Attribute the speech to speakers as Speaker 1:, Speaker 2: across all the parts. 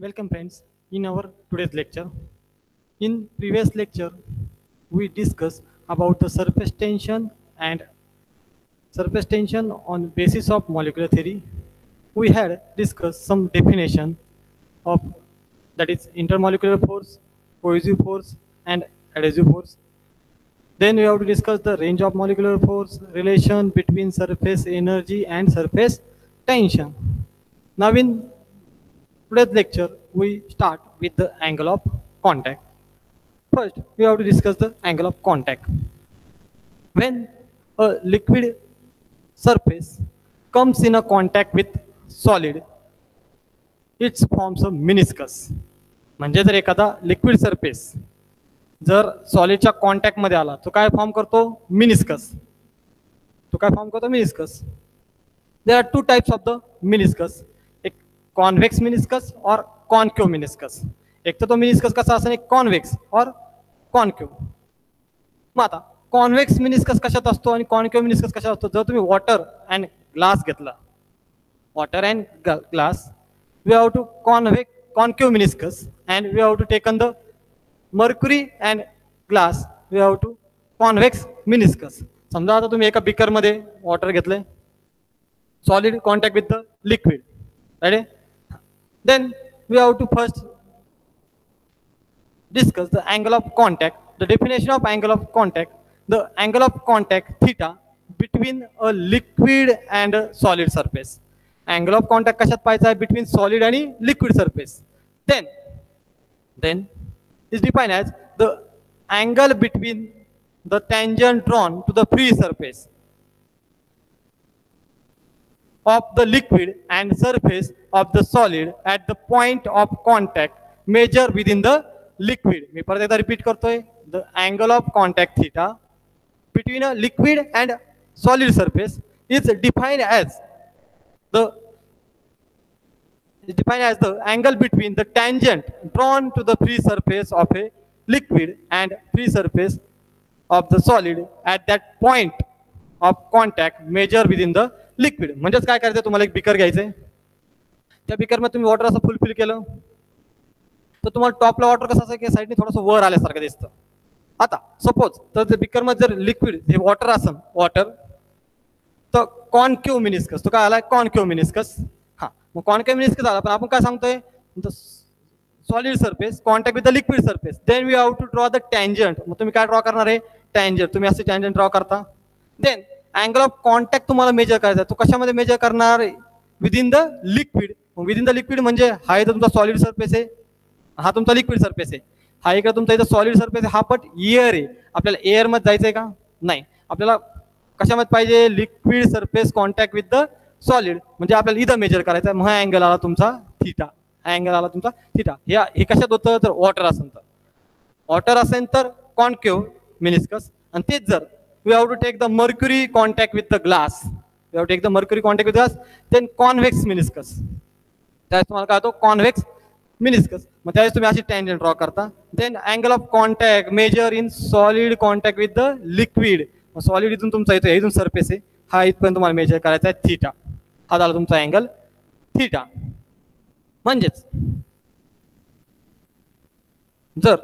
Speaker 1: Welcome friends in our today's lecture. In previous lecture, we discussed about the surface tension and surface tension on basis of molecular theory. We had discussed some definition of that is intermolecular force, cohesive force and adhesive force. Then we have to discuss the range of molecular force, relation between surface energy and surface tension. Now in today's lecture, we start with the angle of contact. First, we have to discuss the angle of contact. When a liquid surface comes in a contact with solid, it forms a meniscus. म्हणजे जर एखादा liquid surface जर सॉलिडच्या कॉन्टॅक्टमध्ये आला तो काय form करतो meniscus. तो काय फॉर्म करतो meniscus. There are two types of the meniscus. एक कॉन्व्हेक्स मिनिस्कस और कॉन्केव मिनिस्कस. एक तर तो मिनिस्कस कसा असेल एक कॉन्व्हेक्स और कॉन्केव. मग आता कॉन्व्हेक्स मिनिस्कस कशात असतो आणि कॉन्केव मिनिस्कस कशात असतो. जर तुम्ही वॉटर अँड ग्लास घेतला water and glass we have to concave meniscus and we have to take on the mercury and glass we have to convex meniscus. समजा आता तुम्ही एका बीकर मध्ये वॉटर घेतले solid contact with the liquid right. Then we have to first discuss the angle of contact. The definition of angle of contact: the angle of contact theta between a liquid and a solid surface. Angle of contact कशात पाहायचा आहे between solid आणि liquid surface. Then is defined as the angle between the tangent drawn to the free surface of the liquid and surface of the solid at the point of contact measured within the liquid. मी परत एकदा repeat करतोय. The angle of contact theta between a liquid and solid surface is defined as the angle between the tangent drawn to the free surface of a liquid and free surface of the solid at that point of contact measured within the liquid. म्हणजेच काय करायचं तुम्हाला एक beaker घ्यायचंय. त्या beaker मध्ये तुम्ही water असं फुल केलं तर तुम्हाला टॉपला वॉटर कसं असं की साईडने थोडंसं वर आल्यासारखं दिसतं. आता सपोज तर त्या बीकर मध्ये जर लिक्विड हे वॉटर असेल वॉटर तर कॉन्केव मिनिस्कस. तो काय आला कॉन्केव मिनिस्कस. हा मग कॉन्केव मिनिस्कस आला पण आपण काय सांगतोय solid surface contact with the liquid surface. Then we have to draw the tangent. मग तुम्ही काय ड्रॉ करणार आहे टँजंट. तुम्ही असे टँजंट ड्रॉ करता. देन अँगल ऑफ कॉन्टॅक्ट तुम्हाला मेजर करायचा आहे. तो कशामध्ये मेजर करणार within the liquid. Within the liquid म्हणजे हा इथं तुमचा सॉलिड सरफेस आहे हा तुमचा लिक्विड सरफेस आहे. हा इकडे तुमचा इथं सॉलिड सरफेस आहे हा पण एअर आहे. आपल्याला एअर मध्ये जायचंय का नाही. आपल्याला कशामध्ये पाहिजे liquid surface contact with the solid म्हणजे आपल्याला इथं मेजर करायचं आहे. मग हा अँगल आला तुमचा थीटा. अँगल आला तुमचा थीटा. हे कशात होतं तर वॉटर असेल तर कॉन्केव मिनिस्कस. आणि तेच जर we have to take the mercury contact with the glass we have take the mercury contact with glass then convex meniscus. त्यावेळेस तुम्हाला काय होतो कॉन्व्हेक्स मिनिस्कस. मग त्यावेळेस तुम्ही अशी टँजंट ड्रॉ करता. Then angle of contact measure in solid contact with the liquid. Solid इथून तुमचा येतो इथून सरफेस आहे हा इथपर्यंत तुम्हाला मेजर करायचा आहे थीटा. हा झाला तुमचा अँगल थीटा. म्हणजेच जर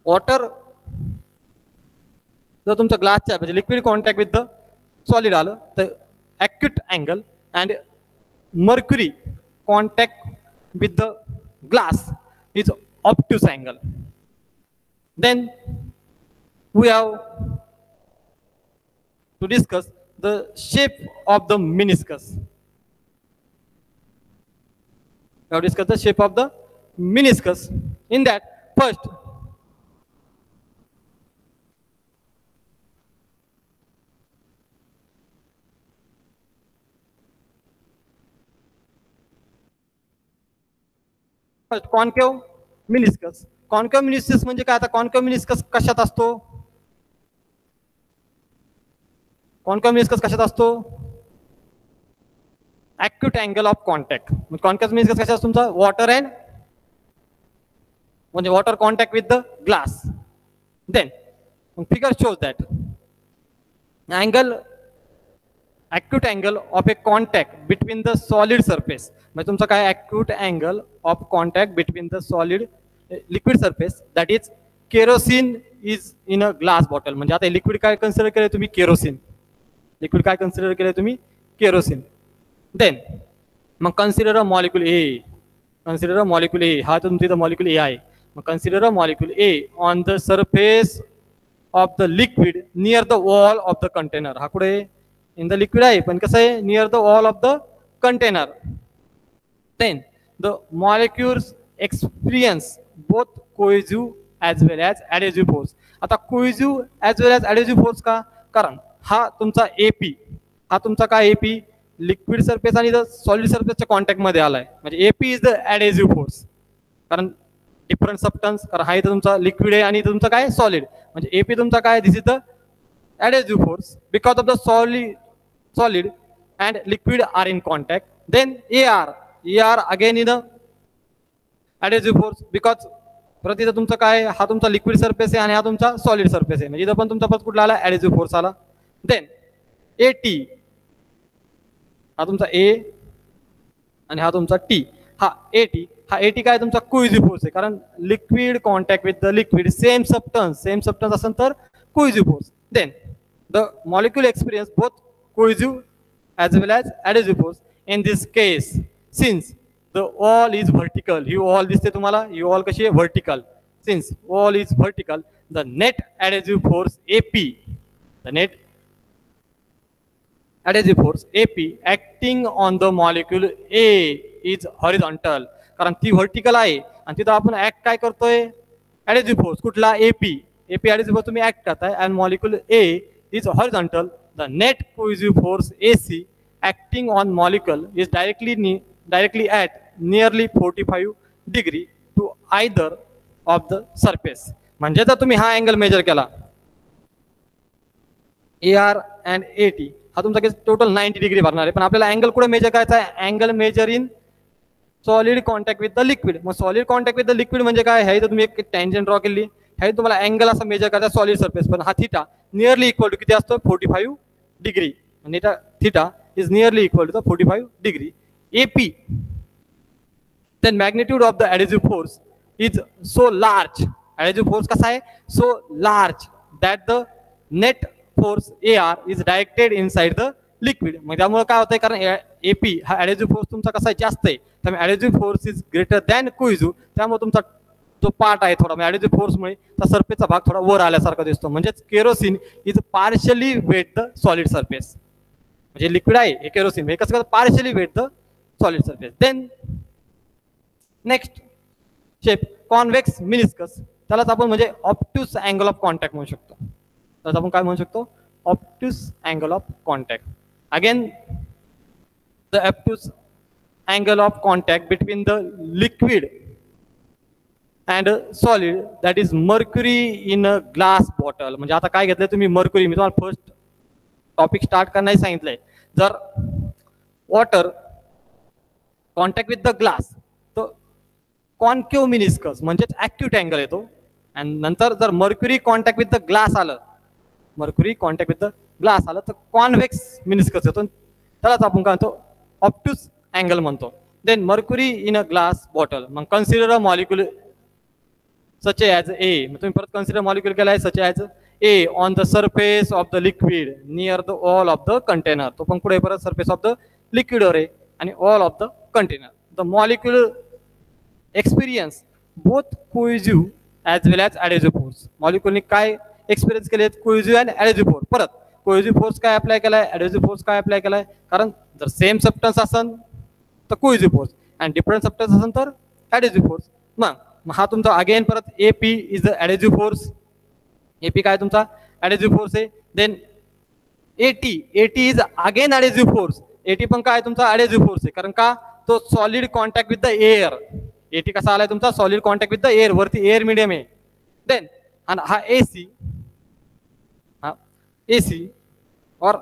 Speaker 1: वॉटर जर तुमचा ग्लासच्या म्हणजे liquid contact with the solid आलं तर acute angle and mercury contact with the glass is obtuse angle. Then we have to discuss the shape of the meniscus. We have discussed the shape of the meniscus. In that first concave meniscus. Concave meniscus म्हणजे काय. आता concave meniscus कशात असतो concave meniscus कशात असतो acute angle of contact. Concave meniscus कशात तुमचा water and म्हणजे water contact with the glass. Then figure shows that angle acute angle of a contact between the solid surface. म्हणजे तुमचा काय acute angle of contact between the solid liquid surface, that is kerosene is in a glass bottle. म्हणजे आता liquid काय consider केले तुम्ही, kerosene. Liquid काय consider केले तुम्ही, केरोसिन. देन मग consider a molecule A. Consider a molecule A, हा तुमचा इथं मॉलिक्यूल ए आहे. मग consider a molecule A on the surface of the liquid near the wall of the container. हा कुठे इन द लिक्विड आहे, पण कसं आहे, near the wall of the container. Then the molecules experience both cohesive as well as adhesive force. आता cohesive as well as adhesive force का, कारण हा तुमचा एपी, हा तुमचा काय एपी, लिक्विड सरफेस आणि सॉलिड सरफेसच्या कॉन्टॅक्ट मध्ये आलाय. म्हणजे AP is the adhesive force, कारण डिफरंट सबस्टन्स, कारण हा इथं तुमचा लिक्विड आहे आणि तुमचा काय सॉलिड. म्हणजे एपी तुमचा काय, this is the adhesive force because of the solid and liquid are in contact. Then AR again in the adhesive force because परत इथं तुमचं काय, हा तुमचा लिक्विड सरफेस आहे आणि हा तुमचा सॉलिड सरफेस आहे. म्हणजे इथं पण तुमचा परत कुठला आला, ॲडेसिव्ह फोर्स आला. देन AT, हा तुमचा ए आणि हा तुमचा टी. हा एटी काय तुमचा कोहेसिव्ह फोर्स आहे, कारण liquid contact with the liquid, same substance असेल तर cohesive force. Then the molecule experience both cohesive as well as adhesive force. In this case since the wall is vertical, ही wall दिसते तुम्हाला, ही wall कशी आहे, vertical. Since wall is vertical, the net adhesive force AP, the net adhesive force AP acting on the molecule A is horizontal. कारण ती vertical आहे आणि तिथं आपण ऍक्ट काय करतोय, adhesive force कुठला, AP adhesive force तुम्ही ऍक्ट करताय. and molecule A is horizontal. the net cohesive force AC acting on molecule is directly at nearly 45 degree to either of the surface. म्हणजे जर तुम्ही हा अँगल मेजर केला AR and AT, हा तुमचा केस total 90 degree भरणार आहे. पण आपल्याला अँगल कुठे मेजर करायचा आहे, angle measure in solid contact with the liquid. मग solid contact with the liquid म्हणजे काय, हे तुम्ही एक टँजंट ड्रॉ केली, हे तुम्हाला अँगल असं मेजर करायचा सॉलिड सरफेस. पण हा थिटा नियरली इक्वल टू किती असतो, 45 डिग्री. आणि theta is nearly equal to the 45 degree. AP then magnitude of the adhesive force is so large. Adhesive force कसा आहे, so large that the net force AR is directed inside the liquid. मग त्यामुळे काय होतंय, कारण AP हा ॲडेसिव्ह force तुमचा कसा जास्त आहे, त्यामुळे adhesive force is greater than cohesive. त्यामुळे तुमचा जो पार्ट आहे थोडा, ॲडेसिव्ह फोर्समुळे त्या सरफेसचा भाग थोडा वर आल्यासारखा दिसतो. म्हणजेच kerosene is partially wet the solid surface. म्हणजे लिक्विड आहे हे केरोसिन, हे कसं partially wet the solid surface. Then next shape convex meniscus, त्यालाच आपण म्हणजे ऑब्ट्यूस अँगल ऑफ कॉन्टॅक्ट म्हणू शकतो. तर आपण काय म्हणू शकतो, obtuse angle of contact. Again the obtuse angle of contact between the liquid and solid, that is mercury in a glass bottle. म्हणजे आता काय घेतलंय तुम्ही, मर्क्युरी. मी तुम्हाला फर्स्ट टॉपिक स्टार्ट करण्यास सांगितलंय, जर water contact with the glass तर कॉन्केव मिनिस्कस म्हणजेच ऍक्टिव्ह अँगल येतो. आणि नंतर जर mercury contact with the glass आलं, mercury contact with the glass आलं तर कॉन्व्हेक्स मिनिस्कस येतो. त्यालाच आपण काय म्हणतो, ऑब्ट्यूस अँगल म्हणतो. Then mercury in a glass bottle. मग consider a molecule such as A. मग तुम्ही परत कन्सिडर मॉलिक्यूल केला आहे such as A on the surface of the liquid near the wall of the container. तो पण पुढे परत सरफेस ऑफ द लिक्विडवर आहे आणि wall of the container. The molecule experience both cohesive as well as adhesive force. मॉलिक्यूलने काय experience केले, कोहेसिव्ह अँड ॲडेसिव्ह फोर्स. परत कोहेसिव्ह फोर्स काय अप्लाय केलाय, ॲडेसिव्ह फोर्स काय अप्लाय केलाय, कारण जर सेम सबस्टन्स असेल तर कोहेसिव्ह फोर्स आणि डिफरंट सबस्टन्स असेल तर ॲडेसिव्ह फोर्स. मग हा तुमचा अगेन परत AP is the adhesive force. AP काय तुमचा ॲडेसिव्ह फोर्स आहे. Then AT is again adhesive force. AT पण काय तुमचा ॲडेसिव्ह फोर्स आहे, कारण का तो solid contact with the air. AT कसा आलाय तुमचा, solid contact with the air, वरती एअर मीडियम आहे. देन हा AC और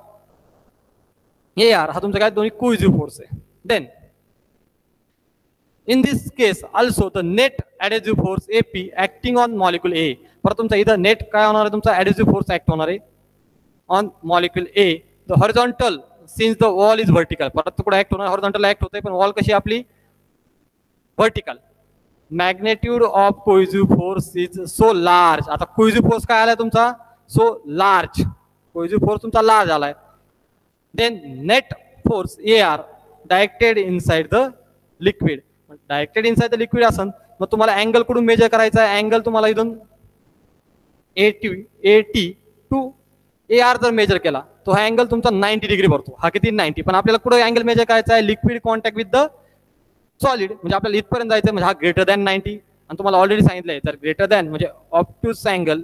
Speaker 1: AR हा तुमचा काय दोन्ही कोहेसिव्ह फोर्स आहे. Then in this case also the net adhesive force AP acting on molecule A. परत तुमचा इथं नेट काय होणार आहे, तुमचा ॲडेसिव्ह फोर्स ऍक्ट होणार आहे on molecule A. The horizontal since the wall is vertical, परत कुठे ऍक्ट होणार, हॉरिझॉन्टल ऍक्ट होतोय, पण वॉल कशी आपली vertical. Magnitude of cohesive force is so large. आता कोहेसिव्ह फोर्स काय आलाय तुमचा, सो लार्ज. कोहेसिव्ह फोर्स तुमचा लार्ज आलाय. Then net force AR directed inside the liquid. Directed inside the liquid असन मग तुम्हाला अँगल कुठून मेजर करायचा आहे, अँगल तुम्हाला इथून AT टू AR जर मेजर केला तो हा अँगल तुमचा 90 डिग्री भरतो. हा किती 90. पण आपल्याला कुठे अँगल मेजर करायचा आहे, liquid contact with the solid, म्हणजे आपल्याला इथपर्यंत जायचं म्हणजे हा ग्रेटर दॅन 90. आणि तुम्हाला ऑलरेडी सांगितलंय तर ग्रेटर दॅन म्हणजे obtuse angle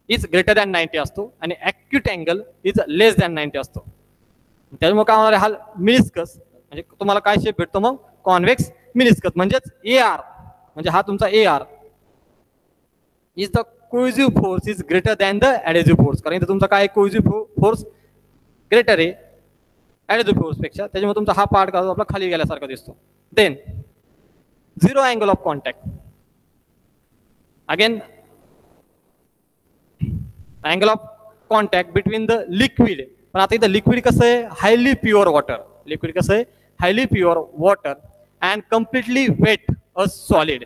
Speaker 1: is greater than 90 असतो आणि acute angle is less than 90 असतो. त्याच्यामुळे काय होणार आहे, हा मिनिस्कस म्हणजे तुम्हाला काय शेप भेटतो मग, कॉन्व्हेक्स मिनिस्कस. म्हणजेच AR म्हणजे हा तुमचा AR is the cohesive force is greater than the adhesive force. कारण इथं तुमचा काय कोहेसिव्ह फोर्स ग्रेटर आहे ॲडेसिव्ह फोर्स पेक्षा, त्याच्यामुळे तुमचा हा पार्ट का आपला खाली गेल्यासारखा दिसतो. Then zero angle of contact. Again angle of contact between the liquid. पण आता इथं लिक्विड कसं आहे, हायली प्युअर वॉटर. लिक्विड कसं आहे, highly pure water and completely weight a solid.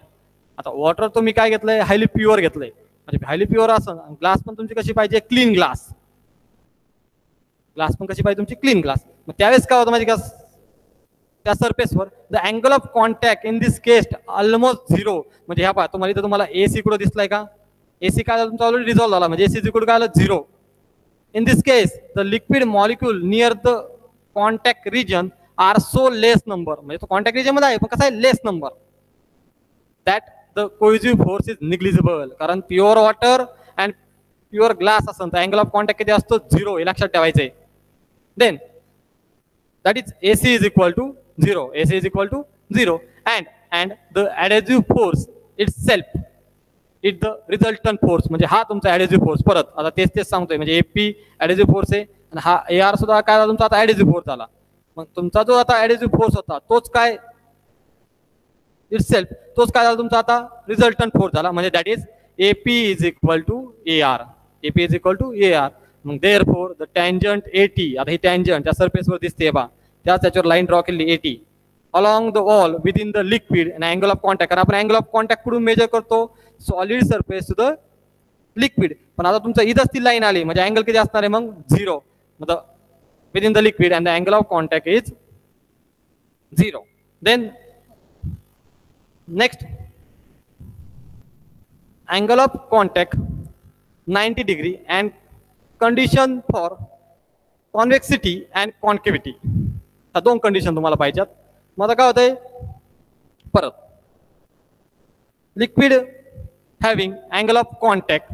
Speaker 1: आता वॉटर तुम्ही काय घेतलंय, हायली प्युअर घेतलंय. म्हणजे हायली प्युअर असं ग्लास पण तुमची कशी पाहिजे, क्लीन ग्लास. ग्लास पण कशी पाहिजे तुमची, क्लीन ग्लास. मग त्यावेळेस काय होतं माहिती का, त्या सरफेसवर the angle of contact in this case almost zero. म्हणजे ह्या पहा तुम्हाला इथं तुम्हाला AC कुठं दिसलाय का, AC काय तुमचा ऑलरेडी रिझॉल्व्ह झाला, म्हणजे AC कुठं काय आलं, zero. In this case, the liquid molecule near the contact region are so less number. म्हणजे तो contact region मध्ये आहे पण कसा आहे, less number. That the cohesive force is negligible. कारण pure water and pure glass असेल तर अँगल ऑफ कॉन्टॅक्ट किती असतो, झिरो. हे लक्षात ठेवायचंय. Then that is AC is equal to 0. AC is equal to 0 and the adhesive force itself it the resultant force. म्हणजे हा तुमचा ॲडेसिव्ह फोर्स. परत आता तेच सांगतोय, म्हणजे AP ॲडेसिव्ह फोर्स आहे आणि हा AR सुद्धा काय झाला तुमचा आता ॲडेसिव्ह फोर्स झाला. मग तुमचा जो आता ॲडेसिव्ह फोर्स होता तोच काय इटसेल्फ, तोच काय झाला तुमचा आता रिझल्टंट फोर्स झाला. म्हणजे that is AP is equal to AR. AP is equal to AR. मग देअरफॉर द टँजंट AT, आता ही टँजंट त्या सरफेसवर दिसते बा, त्याच्यावर लाईन ड्रॉ केली AT along the wall within the liquid and angle of contact. कारण आपण अँगल ऑफ कॉन्टॅक्ट कुठून मेजर करतो, solid surface to the liquid. पण आता तुमचं इथंच ती लाईन आली म्हणजे अँगल किती असणार आहे मग, झिरो. मतलब within the liquid and the angle of contact is zero. Then next angle of contact 90 degree and condition for convexity and concavity. ह्या दोन कंडिशन तुम्हाला पाहिजेत. मग आता काय होतंय, परत liquid having angle of contact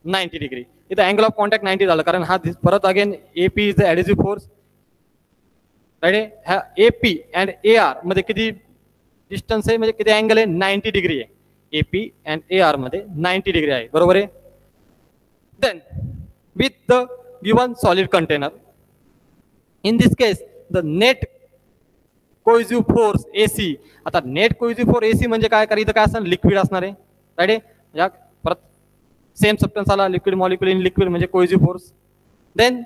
Speaker 1: 90 degree. इथं अँगल ऑफ कॉन्टॅक्ट 90 झालं कारण हा परत again AP is the adhesive force. Right. ह्या AP अँड AR मध्ये किती डिस्टन्स आहे, म्हणजे किती अँगल आहे, 90 डिग्री आहे. AP अँड AR मध्ये 90 डिग्री आहे, बरोबर आहे. Then with the given solid container, in this case the net cohesive force AC. आता नेट कोहेसिव्ह फोर्स AC म्हणजे काय, कारण इथं काय असणार, लिक्विड असणार आहे. राईट आहे. परत सेम सबस्टन्स आला, लिक्विड मॉलिक्युल इन लिक्विड म्हणजे cohesive force. Then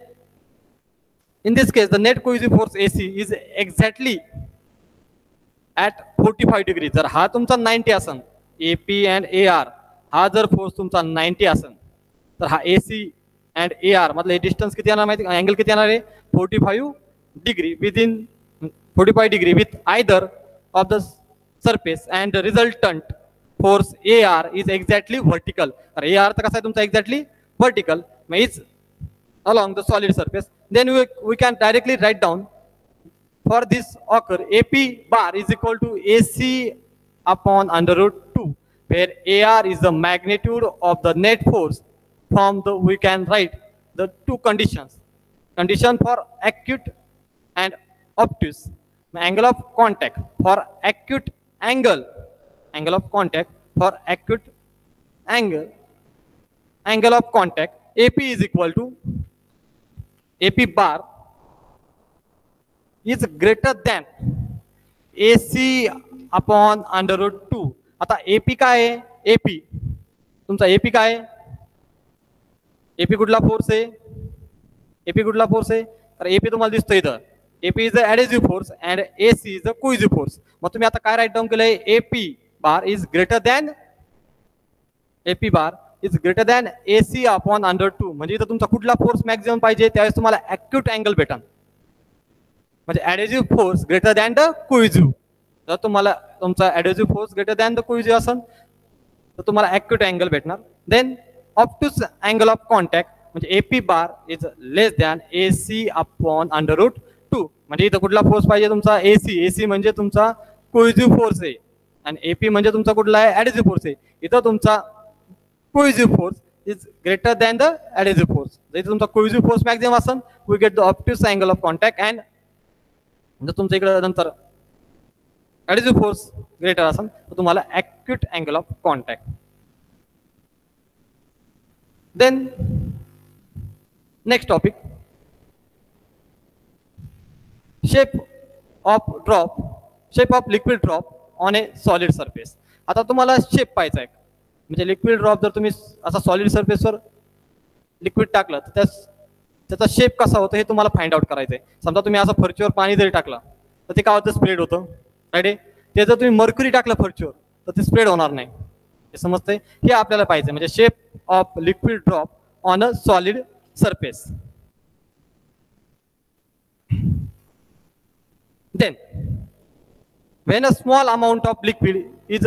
Speaker 1: in this case the net cohesive force AC is exactly at 45 degree. जर हा तुमचा 90 असेल, AP अँड AR हा जर फोर्स तुमचा 90 असेल तर हा AC अँड AR मधलं हे डिस्टन्स किती येणार माहिती, अँगल किती येणार आहे, 45 degree within 45 degree with either of the surface and the resultant force AR is exactly vertical. AR तर कसा आहे तुमचा exactly vertical, means along the solid surface. Then we can directly write down for this occur AP bar is equal to AC upon under root 2, where AR is the magnitude of the net force. From the we can write the two conditions. Condition for acute and obtuse. Angle of contact for acute angle, angle of contact for acute angle of contact AP is equal to AP bar is greater than AC upon under root 2. आता AP काय आहे, AP तुमचा AP काय आहे, AP कुठला force आहे, AP कुठला force आहे, तर एपी तुम्हाला दिसतो इथं. AP is the adhesive force and AC is the cohesive force. मग तुम्ही आता काय राईट डाऊन केलंय, AP bar is greater than AP bar is greater than AC upon √2. म्हणजे इथं तुमचा कुठला फोर्स मॅक्झिमम पाहिजे, त्यावेळेस तुम्हाला ॲक्यूट अँगल भेटन. म्हणजे adhesive force greater than the cohesive. जर तुम्हाला तुमचा adhesive force greater than the cohesive असेल तर तुम्हाला ॲक्यूट अँगल भेटणार. Then obtuse angle of contact म्हणजे AP bar is less than AC upon √2. म्हणजे इथं कुठला फोर्स पाहिजे तुमचा, एसी. एसी म्हणजे तुमचा कोइझिव्ह फोर्स आहे आणि एपी म्हणजे तुमचा कुठला आहे, ऍडेसिव्ह फोर्स आहे. इथं तुमचा cohesive force is greater than the adhesive force. जर तुमचा कोइझिव्ह फोर्स मॅक्झिमम असेल we get the obtuse angle of contact. And जर तुमच्या इकडे नंतर ऍडेसिव्ह फोर्स ग्रेटर असेल तर तुम्हाला acute angle of contact. Then next topic, shape of drop, shape of liquid drop on a solid surface. आता तुम्हाला शेप पाहायचा आहे, म्हणजे लिक्विड ड्रॉप जर तुम्ही असा सॉलिड सरफेसवर लिक्विड टाकलं तर त्याचा शेप कसा होतो हे तुम्हाला फाइंड आउट करायचं आहे. समजा तुम्ही असं फर्चीवर पाणी जरी टाकलं तर ते काय होतं, स्प्रेड होतं, राईट आहे. ते जर तुम्ही मर्क्युरी टाकलं फर्चीवर तर ते स्प्रेड होणार नाही. हे समजतंय, हे आपल्याला पाहिजे. म्हणजे shape of liquid drop on a solid surface. Then, when a small amount of liquid is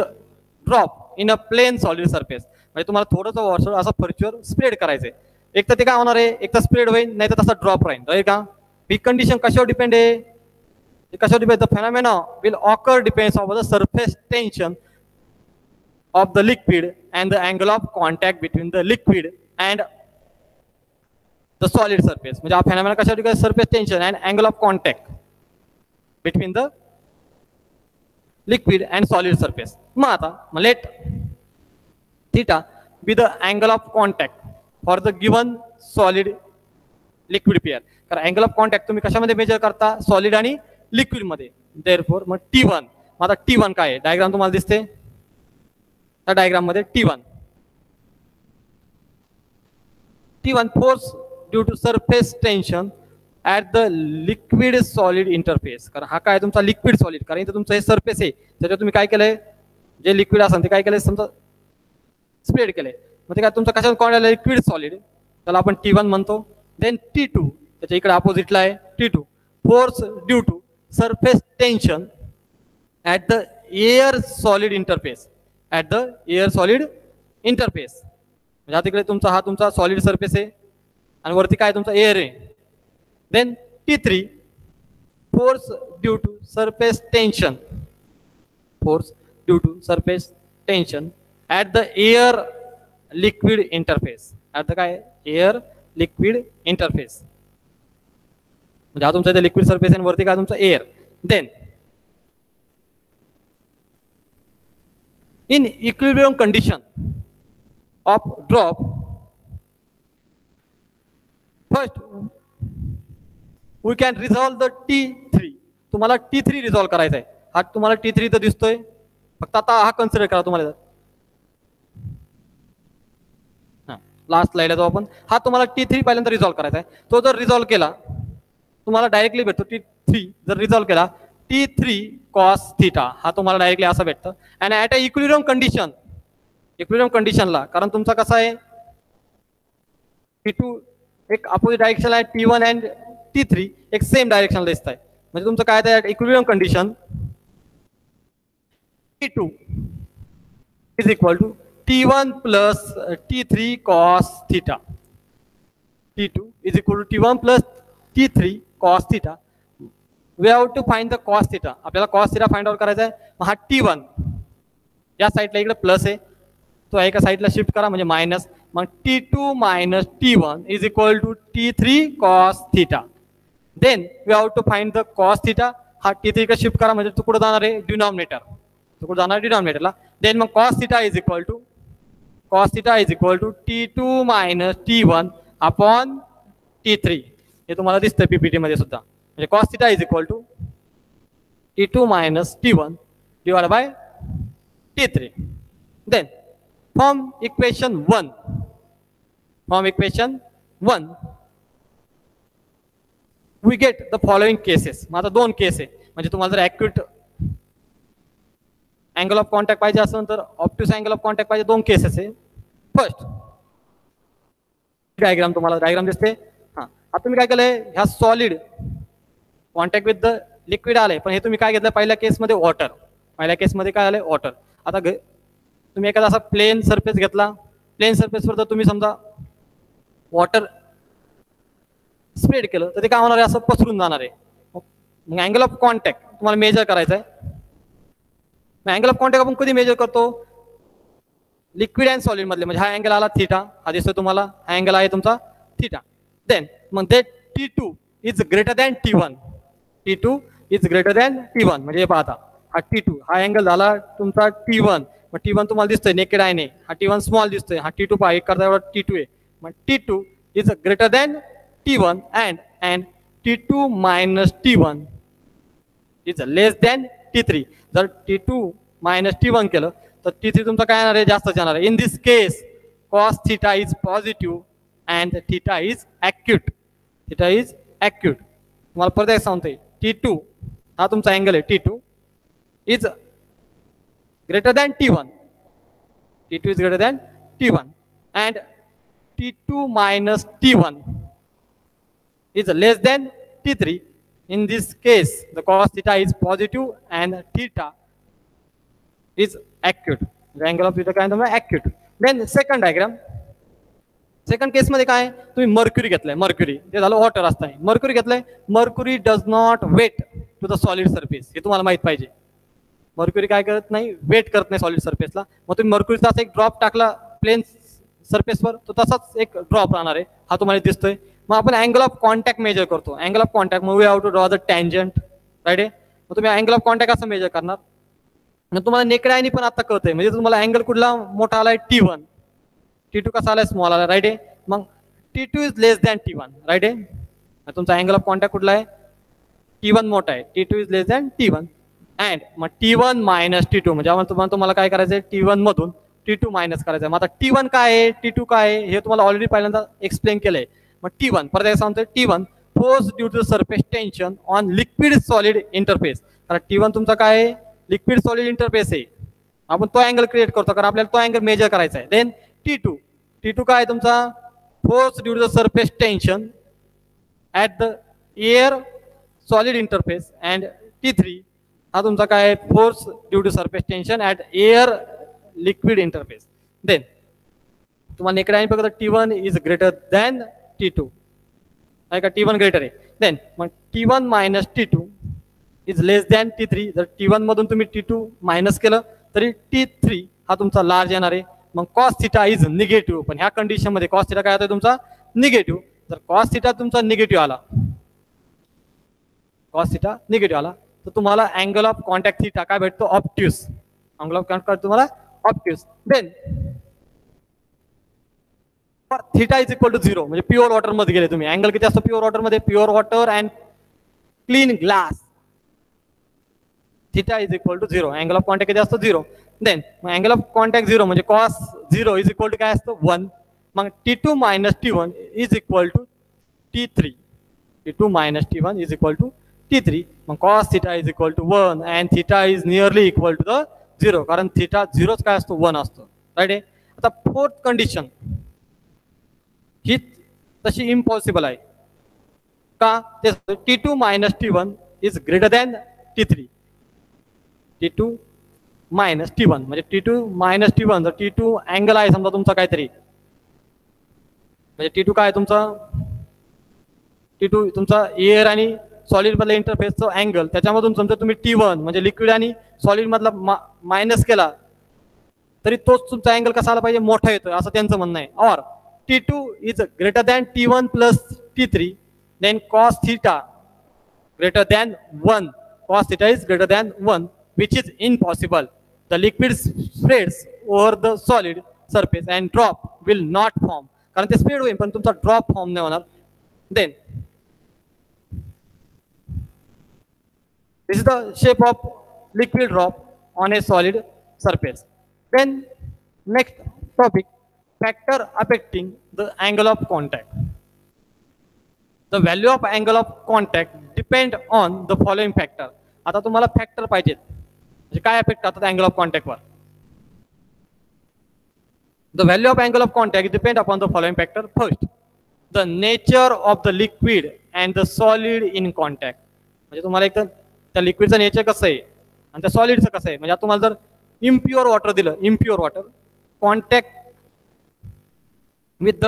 Speaker 1: dropped in a plain solid surface, म्हणजे तुम्हाला थोडंसं वॉटर असं फर्चीवर स्प्रेड करायचंय. एक तर ते काय होणार आहे, एक तर स्प्रेड होईल नाही तर तसा ड्रॉप राहील, राईट का. ही कंडिशन कशावर डिपेंड आहे, कशावर depend, the phenomena will occur depends on the surface tension off the liquid and the angle of contact between the liquid and the solid surface. म्हणजे हा फेनॉमेना कशावर depend, surface tension and angle of contact between the liquid and solid surface. मग आता let theta be the angle of contact for the given solid liquid pair. कारण angle of contact तुम्ही कशामध्ये major करता, solid आणि liquid मध्ये. therefore मग T1. मग आता T1 काय आहे, डायग्राम तुम्हाला दिसते त्या डायग्राम मध्ये. T1 force due to surface tension at the liquid solid interface. कारण हा काय तुमचा लिक्विड सॉलिड, कारण इथं तुमचं हे सरफेस आहे त्याच्यावर तुम्ही काय केलंय, जे लिक्विड असेल ते काय केलंय, समजा स्प्रेड केलंय. मग ते काय तुमचं कशावर कॉन्टॅक्ट, लिक्विड सॉलिड, त्याला आपण T1 म्हणतो. देन T2 त्याच्या इकडे अपोजिटला आहे T2, force due to surface tension at the air solid interface. At the air solid interface म्हणजे आता तिकडे तुमचा हा तुमचा सॉलिड सरफेस आहे आणि वरती काय तुमचा एअर आहे. Then T3 force due to surface tension, force due to surface tension at the air liquid interface. at the काय air liquid interface म्हणजे हा तुमचा इथे लिक्विड सरफेस आणि वरती काय तुमचा air. Then in equilibrium condition of drop, first we can resolve the T3. तुम्हाला T3 रिझॉल्व करायचा आहे. हा तुम्हाला T3 तर दिसतोय, फक्त आता हा कन्सिडर करा तुम्हाला. लास्ट स्लाइडला जाऊ आपण. हा तुम्हाला T3 पहिल्यांदा रिझॉल्व करायचा आहे. तो जर रिझॉल्व केला तुम्हाला डायरेक्टली भेटतो T3. जर रिझॉल्व केला T3 cos थीटा, हा तुम्हाला डायरेक्टली असं भेटतं. And at a equilibrium condition, equilibrium कंडिशनला, कारण तुमचा कसा आहे T2 एक अपोजिट डायरेक्शन आहे, T1 अँड T3 एक सेम डायरेक्शनला दिसत आहे. म्हणजे तुमचं काय आहे, equilibrium condition T2 is equal to T1 plus T3 cos theta. T2 is equal to T1 plus T3 cos theta. We have to find the cos theta. आपल्याला cos theta find out करायचा आहे. मग हा T1 या साईडला इकडे plus आहे, तो एका साईडला शिफ्ट करा म्हणजे मायनस. मग T2 minus T1 is equal to T3 cos theta. Then we have to find the cos theta. हा T3 का शिफ्ट करा म्हणजे तो कुठे जाणार आहे, डिनॉमिनेटर, तो कुठे जाणार डिनॉमिनेटरला. देन मग cos theta is equal to T2 minus T1 upon T3. हे तुम्हाला दिसतं पीपीटी मध्ये सुद्धा. म्हणजे cos theta is equal to T2 minus T1 divide by T3. Then from equation 1 we get the following cases. मग आता दोन केस आहे, म्हणजे तुम्हाला जर ॲक्युट अँगल ऑफ कॉन्टॅक्ट पाहिजे असेल तर ऑप्टिक्स अँगल ऑफ कॉन्टॅक्ट पाहिजे, दोन केसेस आहे. फर्स्ट डायग्राम, तुम्हाला डायग्राम दिसते. हां, आता तुम्ही काय केलंय, ह्या solid contact with the liquid आले, पण हे तुम्ही काय घेतलं पहिल्या केसमध्ये वॉटर. पहिल्या केसमध्ये काय आलंय वॉटर. आता तुम्ही एखादा असा प्लेन सरफेस घेतला, प्लेन सरफेसवर जर तुम्ही समजा वॉटर स्प्रेड केलं तर ते काय होणार आहे, असं पसरून जाणार आहे. मग अँगल ऑफ कॉन्टॅक्ट तुम्हाला मेजर करायचं आहे. अँगल ऑफ कॉन्टॅक्ट आपण कधी मेजर करतो, लिक्विड अँड सॉलिड मधले, म्हणजे हा अँगल आला थिटा, हा दिसतोय तुम्हाला, हा अँगल आहे तुमचा थिटा. देन मग ते T2 is greater than T1. T2 is greater than T1, म्हणजे पाहता हा T2, हा अँगल झाला तुमचा T1. मग T1 तुम्हाला दिसतोय नेकेड आयने, हा T1 स्मॉल दिसतोय, हा T2 पहा एक करता एवढा T2 आहे. मग T2 is greater than T1 and T2 minus T1 is less than T3. जर T2 मायनस T1 केलं तर T3 तुमचा काय येणार आहे, जास्तच येणार आहे. In this case cos theta is positive and theta is acute. Theta is acute. तुम्हाला परत एक सांगतोय, T2 हा तुमचा अँगल आहे, T2 is greater than T1. T2 is greater than T1 and T2 minus T1 is less than T3. In this case, the cos theta is positive and theta is acute. The angle of theta काय आहे, acute. Then second diagram. Second case मध्ये काय, तुम्ही mercury घेतलाय, mercury ते झालं water असताना, mercury घेतलंय. Mercury does not wet to the solid surface, हे तुम्हाला माहित पाहिजे. मर्क्युरी काय करत नाही, वेट करत नाही सॉलिड सरफेसला. मग तुम्ही मर्क्युरीचा असा एक ड्रॉप टाकला प्लेन सरफेसवर, तो तसाच एक ड्रॉप राहणार आहे, हा तुम्हाला दिसतोय. मग आपण अँगल ऑफ कॉन्टॅक्ट मेजर करतो. अँगल ऑफ कॉन्टॅक्ट मग we have to draw the tangent, right आहे. मग तुम्ही अँगल ऑफ कॉन्टॅक्ट असं मेजर करणार. मग तुम्हाला नेकेड आयनी पण आता कळतंय, म्हणजे तुम्हाला अँगल कुठला मोठा आलाय T1, T2 कसा आलाय स्मॉल आलाय, राईट आहे. मग T2 is less than T1, right आहे. तुमचा अँगल ऑफ कॉन्टॅक्ट कुठला आहे, T1 मोठा आहे, T2 is less than T1 and मग T1 मायनस T2, म्हणजे तुम्हाला काय करायचं आहे, T1 मधून T2 मायनस करायचं आहे. मग आता T1 काय आहे, T2 काय आहे, हे तुम्हाला ऑलरेडी पहिल्यांदा एक्सप्लेन केलंय. मग T1 परत एक सांगतोय, T1 force due to surface tension on liquid solid interface. कारण T1 तुमचा काय आहे, लिक्विड सॉलिड इंटरफेस आहे. आपण तो अँगल क्रिएट करतो कारण आपल्याला तो अँगल मेजर करायचा आहे. देन T2 काय आहे तुमचा, force due to the surface tension at the air solid interface and T3 हा तुमचा काय आहे, force due to surface tension at air liquid interface. Then तुम्हाला नेकेड आयन बघा, T1 is greater than T2 आहे का, T1 ग्रेटर आहे. Then मग T1 minus T2 is less than T3. जर T1 मधून तुम्ही T2 मायनस केलं तरी T3 हा तुमचा लार्ज येणार आहे. मग कॉस थिटा इज निगेटिव्ह, पण ह्या कंडिशन मध्ये कॉस थिटा काय होतोय तुमचा निगेटिव्ह. जर कॉस थिटा तुमचा निगेटिव्ह आला, कॉस थिटा निगेटिव्ह आला तर तुम्हाला अँगल ऑफ कॉन्टॅक्ट थिटा काय भेटतो, ऑब्ट्यूस. अँगल ऑफ कॉन्टॅक्ट तुम्हाला obtuse. Then theta is equal to 0, म्हणजे प्युअर वॉटर मध्ये गेले तुम्ही. अँगल किती असतो प्युअर वॉटर मध्ये, pure water and clean glass, theta is equal to 0. Angle of contact किती असतो 0. देन अँगल ऑफ कॉन्टॅक्ट 0 म्हणजे कॉस 0 इज इक्वल टू काय असतो 1. मग T2 minus T1 is equal to T3. T2 minus T1 is equal to T3. मग cos theta is equal to 1 and theta is nearly equal to the 0, कारण theta 0 काय असतो 1 असतो, right आहे. आता फोर्थ कंडिशन ही तशी इम्पॉसिबल आहे का, ते T2 minus T1 is greater than T3. T2 minus T1 म्हणजे T2 मायनस T1, जर T2 अँगल आहे समजा तुमचा काहीतरी, म्हणजे T2 काय तुमचा, T2 तुमचा एअर आणि सॉलिड मधला इंटरफेसचा अँगल, त्याच्यामधून समजा तुम्ही T1 म्हणजे लिक्विड आणि सॉलिड मधला मायनस केला तरी तोच तुमचा अँगल कसा आला पाहिजे, मोठा येतोय असं त्यांचं म्हणणं आहे. और T2 is greater than T1 plus T3, then cos theta greater than 1. Cos theta is greater than 1, which is impossible. The liquid spreads over the solid surface and drop will not form. कारण ते spread होईल पण तुमचा drop form नाही होणार. Then this is the shape of liquid drop on a solid surface. Then next topic, factor affecting the angle of contact. The value of angle of contact depend on the following factor. आता तुम्हाला factor पाहिजेत, म्हणजे काय effect होतात angle of कॉन्टॅक्टवर. The value of angle of contact depend upon the following factor. First, the nature of the liquid and the solid in contact. म्हणजे तुम्हाला एक तर त्या लिक्विडचं नेचर कसं आहे आणि त्या सॉलिडचं कसं आहे. म्हणजे आता तुम्हाला जर इम्प्युअर वॉटर दिलं, impure water contact with the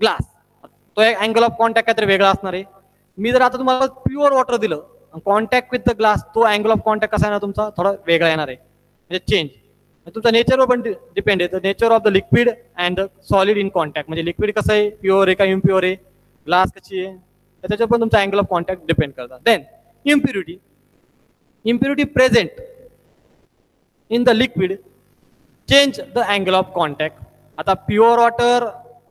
Speaker 1: glass, तो एक अँगल ऑफ कॉन्टॅक्ट काहीतरी वेगळा असणार आहे. मी जर आता तुम्हाला प्युअर वॉटर दिलं कॉन्टॅक्ट विथ द ग्लास, तो अँगल ऑफ कॉन्टॅक्ट कसा येणार तुमचा, थोडा वेगळा येणार आहे, म्हणजे चेंज. तुमच्या नेचरवर पण डिपेंड आहे. The nature of the liquid and the solid in contact, म्हणजे लिक्विड कसं आहे, प्युअर आहे का इम्प्युअर आहे, ग्लास कशी आहे, त्याच्यावर पण तुमचा अँगल ऑफ कॉन्टॅक्ट डिपेंड करतात. Then impurity, impurity present in the liquid change the angle of contact. आता pure water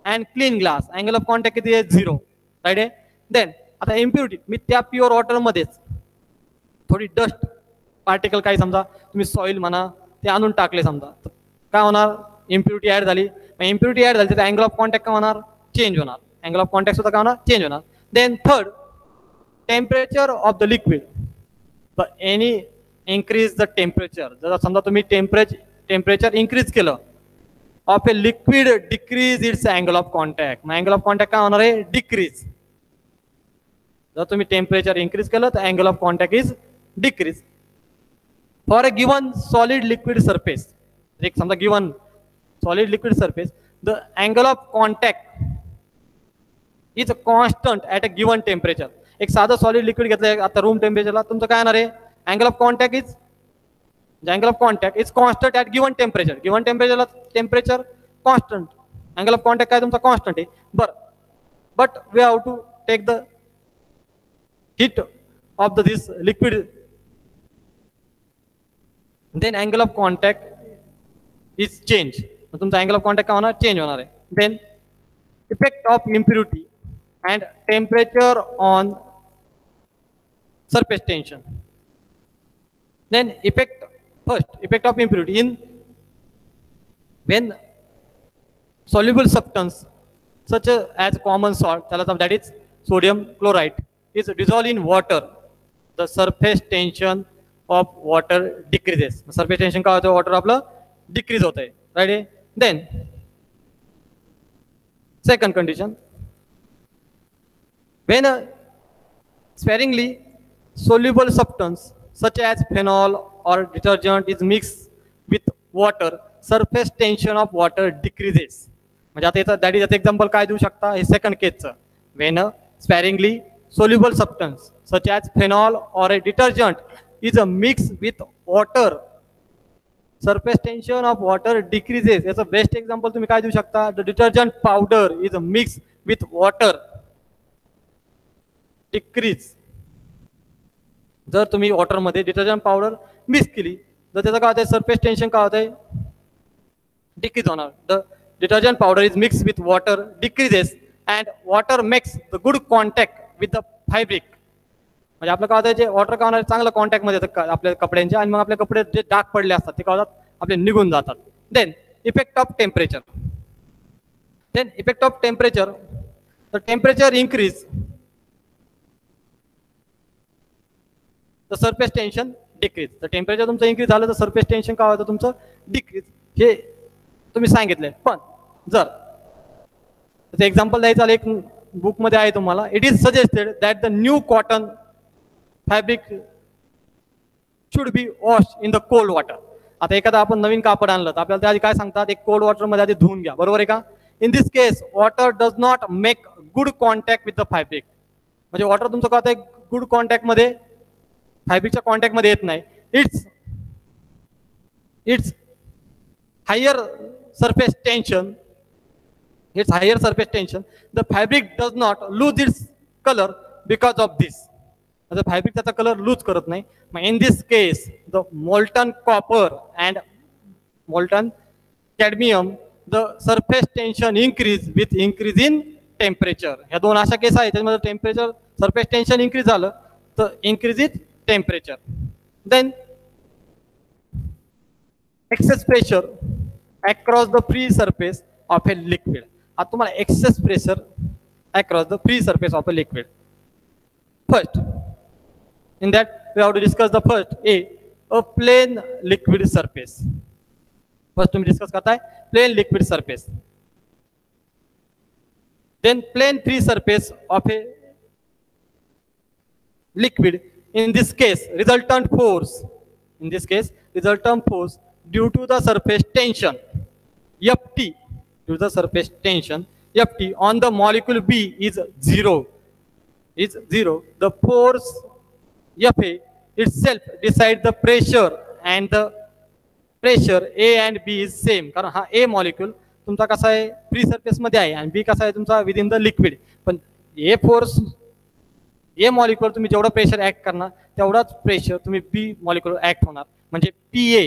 Speaker 1: and clean glass angle of contact किती आहे, 0, राईट आहे. देन आता इम्प्युरिटी, मी त्या प्युअर वॉटरमध्येच थोडी डस्ट पार्टिकल काही समजा तुम्ही सॉइल म्हणा ते आणून टाकले समजा, तर काय होणार, इम्प्युरिटी ऍड झाली. इम्प्युरिटी ऍड झाली तर अँगल ऑफ कॉन्टॅक्ट काय होणार, चेंज होणार. अँगल ऑफ कॉन्टॅक्ट सुद्धा काय होणार, चेंज होणार. Then third, temperature of the liquid. Any increase the temperature, जर समजा तुम्ही टेम्परेचर इन्क्रीज केलं of a liquid, decrease its angle of contact. मग अँगल ऑफ कॉन्टॅक्ट काय होणार आहे, डिक्रीज. जर तुम्ही टेम्परेचर इन्क्रीज केलं तर angle of contact is decrease. For a given solid liquid surface, एक समजा given solid liquid surface, the angle of contact is constant at a given temperature. एक साधं सॉलिड लिक्विड घेतलं आता रूम टेम्परेचरला, तुमचं काय येणार आहे, angle of contact is, angle of contact is constant at given temperature. Given टेम्परेचरला temperature constant, angle of contact काय तुमचा कॉन्स्टंट आहे. बरं, but we have to take the heat of this liquid, then angle of contact is change. तुमचा angle of contact काय होणार, change होणार आहे. then effect of impurity and temperature on surface tension. then effect of impurity in when soluble substance such as common salt, that is sodium chloride, is dissolved in water, the surface tension of water decreases. Surface tension काय होतं, water आपलं decrease होत आहे, right? Then second condition, when a sparingly soluble substance such as phenol or detergent is mixed with water, surface tension of water decreases. म्हणजे आता याचा that is example काय देऊ शकता, हे second केसचं. when a sparingly soluble substance such as phenol or a detergent is a mix with water, surface tension of water decreases. याचं best example तुम्ही काय देऊ शकता, the detergent powder is a mix with water, decrease. जर तुम्ही water मध्ये detergent powder mix केली तर त्याचं काय होतंय, सरफेस टेन्शन काय होतंय, डिक्रीज होणार. The detergent powder is mix with water, decreases, and water makes the good contact with the fabric. म्हणजे आपलं काय होतं, जे वॉटर काय होणार, चांगलं कॉन्टॅक्ट मध्ये येतं आपल्या कपड्यांच्या, आणि मग आपल्या कपडे जे डाग पडले असतात ते काय होतात, आपले निघून जातात. Then effect of temperature. Then effect of temperature, the temperature increase, the surface tension decrease. तर टेम्परेचर तुमचं इन्क्रीज झालं तर सरफेस टेन्शन काय होतं तुमचं, डिक्रीज. हे तुम्ही सांगितलंय. पण जर एक्झाम्पल द्यायचं झालं, एक बुक मध्ये आहे तुम्हाला, it is suggested that the new cotton fabric should be wash in the cold water. आता एखादा आपण नवीन कापड आणलं तर आपल्याला त्याआधी काय सांगतात, एक कोल्ड वॉटर मध्ये आधी धुवून घ्या, बरोबर आहे का. In this case water does not make good contact with the fabric. म्हणजे वॉटर तुमचं काय होतं, गुड कॉन्टॅक्ट मध्ये, फॅब्रिकच्या कॉन्टॅक्ट मध्ये येत नाही. It's higher surface tension, it's higher surface tension, the fabric does not lose its colour because of this. आता fabric त्याचा कलर लूज करत नाही. मग in this case the molten copper and molten cadmium, the surface tension increase with increase in temperature. ह्या दोन अशा केस आहेत त्याच्यामध्ये टेम्परेचर, सरफेस टेन्शन इन्क्रीज झालं तर increase with temperature. Then excess pressure across the free surface of a liquid. आता तुम्हाला excess pressure across the free surface of a liquid, First, in that we have to discuss the first a plain liquid surface. First तुम्ही discuss करताय plain liquid surface. Then plain free surface of a liquid. In this case, resultant force. In this case, resultant force due to the surface tension Ft, due to the surface tension Ft on the molecule B is zero. Is zero. The force Fa itself decides the pressure, and the pressure A and B is same. कारण हा A molecule तुमचा कसा आहे free surface मध्ये आहे आणि B कसा आहे तुमचा विदिन द लिक्विड. पण A फोर्स A मॉलिक्युल तुम्ही जेवढा प्रेशर ऍक्ट करणार तेवढाच प्रेशर तुम्ही B मॉलिक्युल ऍक्ट होणार म्हणजे PA.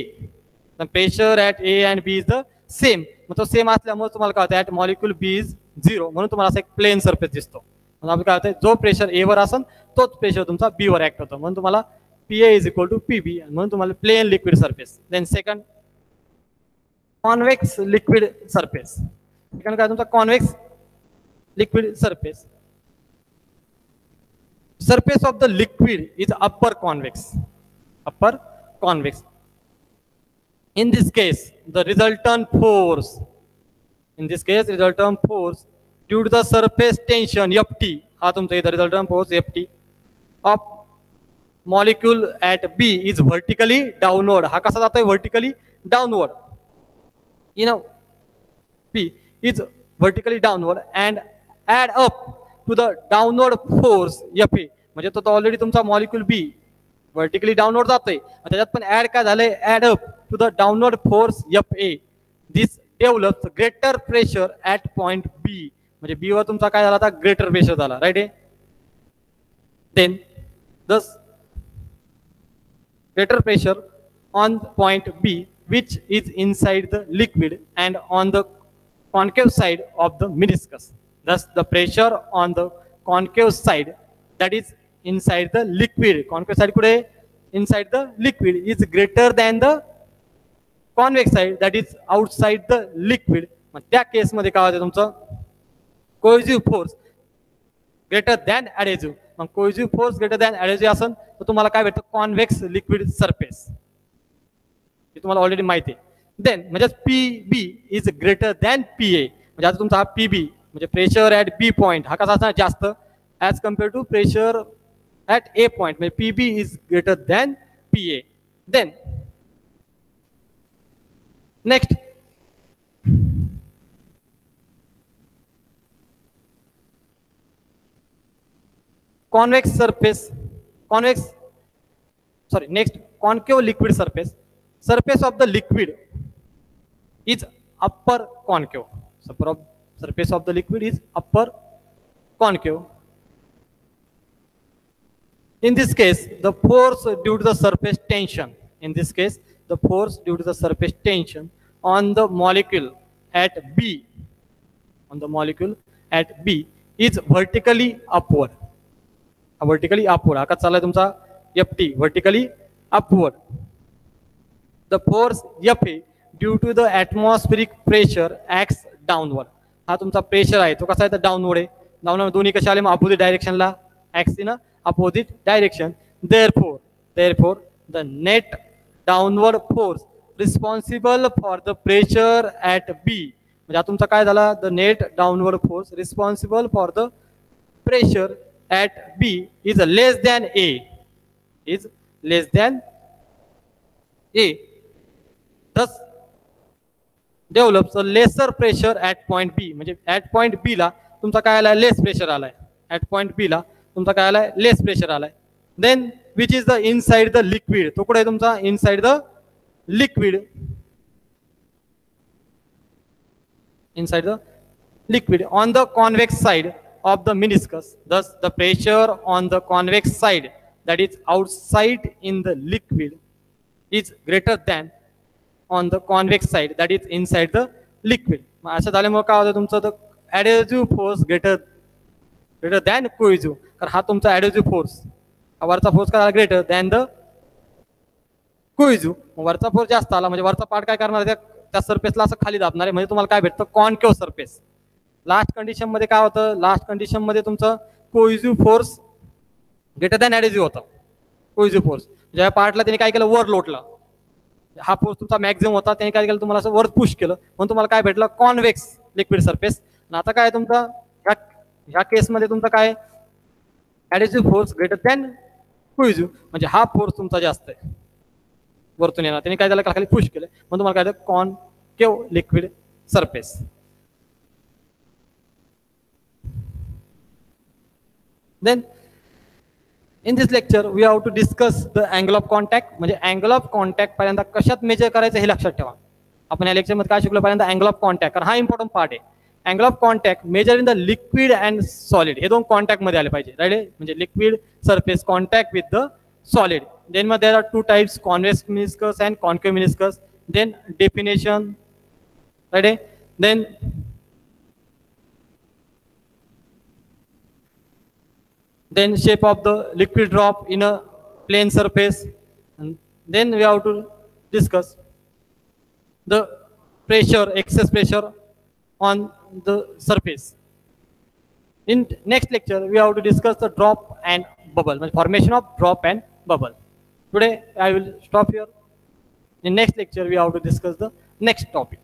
Speaker 1: Pressure at A and B is the same. मग तो सेम असल्यामुळे तुम्हाला काय होतं at molecule B is zero म्हणून तुम्हाला असा एक प्लेन सरफेस दिसतो. म्हणून आपल्याला काय होतं जो प्रेशर A वर असेल तोच प्रेशर तुमचा B वर ऍक्ट होतो म्हणून तुम्हाला PA is equal to PB म्हणून तुम्हाला plane liquid surface. Then second convex liquid surface. Second काय तुमचा convex liquid surface. Surface of the liquid is upper convex. Upper convex. In this case, the resultant force. In this case, resultant force due to the surface tension Ft. हा तुमचा इथं resultant force Ft of molecule at B is vertically downward. हा कसा जातोय vertically downward. You know, P is vertically downward and add up to the downward force Fa. म्हणजे तो already तुमचा molecule B vertically downward जातोय त्याच्यात पण add काय झालंय add up to the downward force Fa. This develops greater pressure at point B. म्हणजे B वर तुमचा काय झाला आता greater pressure झाला राईट आहे. Then thus greater pressure on point B which is inside the liquid and on the concave side of the meniscus. Thus the pressure on the concave side that is inside the liquid, concave side kude inside the liquid is greater than the convex side that is outside the liquid. मग त्या केस मध्ये काय होतं तुमचं cohesive force greater than adhesive. मग cohesive force greater than adhesive असेल तर तुम्हाला काय भेटतं convex liquid surface. हे तुम्हाला ऑलरेडी माहिती आहे. देन म्हणजे PB is greater than PA. म्हणजे आता तुमचा हा PB म्हणजे प्रेशर ऍट B पॉइंट हा कसा असणार जास्त as compare to pressure at A point म्हणजे PB is greater than PA. Then next convex surface, next concave liquid surface. Surface of the liquid is upper concave. Surface of the liquid is upper concave. In this case, the force due to the surface tension. In this case, the force due to the surface tension on the molecule at B. On the molecule at B is vertically upward. Vertically upward. हा कसा चाललाय तुमचा Ft vertically upward. The force Fa due to the atmospheric pressure acts downward. हा तुमचा pressure आहे तो कसा आहे तर डाउनवर्ड आहे. डाउनवर्ड दोन्ही कशा आले मग opposite डायरेक्शनला acts in a opposite direction. Therefore the net downward force responsible for the pressure at B. म्हणजे आता तुमचा काय झाला the net downward force responsible for the pressure at B is less than A. Is less than A. Thus develops a lesser pressure at point B. म्हणजे at point B ला तुमचा काय आलाय लेस प्रेशर आलाय. at point B ला तुमचा काय आलाय लेस प्रेशर आलाय. Then which is the inside the liquid. तो कुठे आहे तुमचा inside the liquid. Inside the liquid on the convex side of the meniscus. Thus the pressure on the convex side that is outside in the liquid is greater than on the convex side that is inside the liquid. असं झाल्यामुळे काय होतं तुमचं adhesive force greater than cohesive. कारण हा तुमचा adhesive force वरचा force काय ग्रेटर दॅन द कोइझिव्ह. वरचा फोर्स जास्त आला म्हणजे वरचा पार्ट काय करणार त्या सरफेसला असं खाली दाबणार आहे म्हणजे तुम्हाला काय भेटतं कॉन्केव्ह सरफेस. लास्ट कंडिशन मध्ये काय होतं लास्ट कंडिशन मध्ये तुमचं कोइझिव्ह फोर्स ग्रेटर दॅन ॲडेसिव्ह होता कोहेसिव्ह फोर्स. ज्या पार्टला त्याने काय केलं, वर लोटला, हा फोर्स तुमचा मॅक्झिमम होता, त्याने काय केलं, तुम्हाला असं वर पुश केलं, म्हणून तुम्हाला काय भेटलं, कॉन्व्हेक्स लिक्विड सरफेस. आता काय तुमचा ह्या केसमध्ये तुमचा काय, ॲडेसिव्ह फोर्स ग्रेटर दॅन कोहेसिव्ह, म्हणजे हा फोर्स तुमचा जास्त आहे वरतून येणार, त्याने काय त्याला खाली पुश केलं, म्हणून तुम्हाला काय concave liquid surface. Then in this lecture we have to discuss the angle of contact. म्हणजे अँगल ऑफ कॉन्टॅक्ट पहिल्यांदा कशात मेजर करायचं हे लक्षात ठेवा. आपण या लेक्चर मध्ये काय शिकलो, पहिल्यांदा अँगल ऑफ कॉन्टॅक्ट, कारण हा इम्पॉर्टंट पार्ट आहे. Angle of contact measure in the liquid and solid, हे दोन कॉन्टॅक्ट मध्ये आले पाहिजे, राईट. म्हणजे liquid surface contact with the solid. Then मध्ये there are two types, convex meniscus and concave meniscus. Then definition, right. then shape of the liquid drop in a plane surface, and then we have to discuss the pressure, excess pressure on the surface. In next lecture we have to discuss the drop and bubble, formation of drop and bubble. Today I will stop here. In next lecture we have to discuss the next topic.